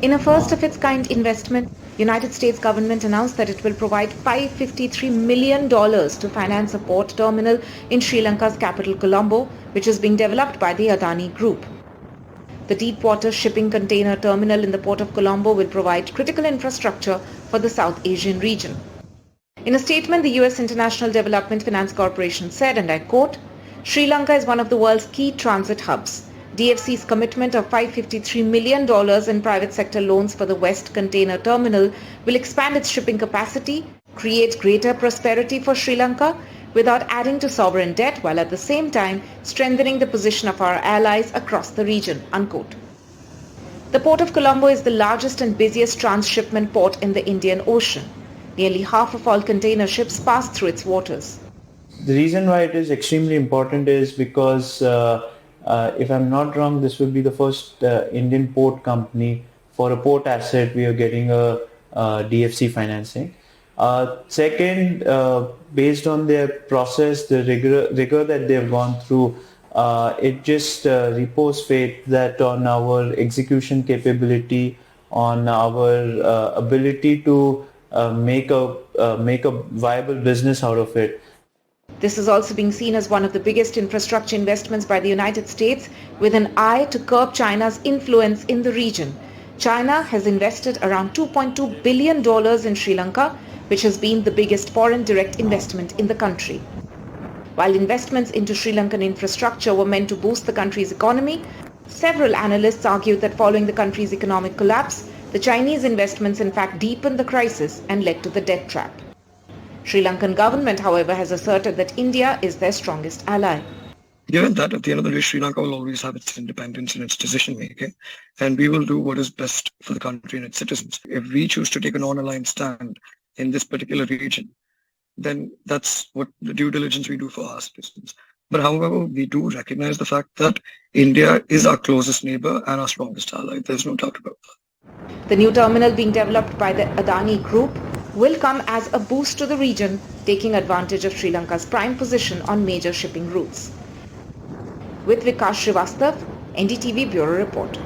In a first-of-its-kind investment, United States government announced that it will provide $553 million to finance a port terminal in Sri Lanka's capital Colombo, which is being developed by the Adani Group. The deep-water shipping container terminal in the port of Colombo will provide critical infrastructure for the South Asian region. In a statement, the U.S. International Development Finance Corporation said, and I quote, "Sri Lanka is one of the world's key transit hubs. DFC's commitment of $553 million in private sector loans for the West Container Terminal will expand its shipping capacity, create greater prosperity for Sri Lanka without adding to sovereign debt, while at the same time strengthening the position of our allies across the region." Unquote. The port of Colombo is the largest and busiest transshipment port in the Indian Ocean. Nearly half of all container ships pass through its waters. The reason why it is extremely important is because if I'm not wrong, this will be the first Indian port company for a port asset we are getting a DFC financing. Second, based on their process, the rigor that they've gone through, it just repose faith that on our execution capability, on our ability to make a viable business out of it. This is also being seen as one of the biggest infrastructure investments by the United States with an eye to curb China's influence in the region. China has invested around $2.2 billion in Sri Lanka, which has been the biggest foreign direct investment in the country. While investments into Sri Lankan infrastructure were meant to boost the country's economy, several analysts argued that following the country's economic collapse, the Chinese investments in fact deepened the crisis and led to the debt trap. Sri Lankan government, however, has asserted that India is their strongest ally. Given that at the end of the day, Sri Lanka will always have its independence in its decision making, and we will do what is best for the country and its citizens. If we choose to take a non-aligned stand in this particular region, then that's what the due diligence we do for our citizens. But however, we do recognize the fact that India is our closest neighbor and our strongest ally. There's no doubt about that. The new terminal being developed by the Adani Group will come as a boost to the region, taking advantage of Sri Lanka's prime position on major shipping routes. With Vikas Srivastav, NDTV Bureau Report.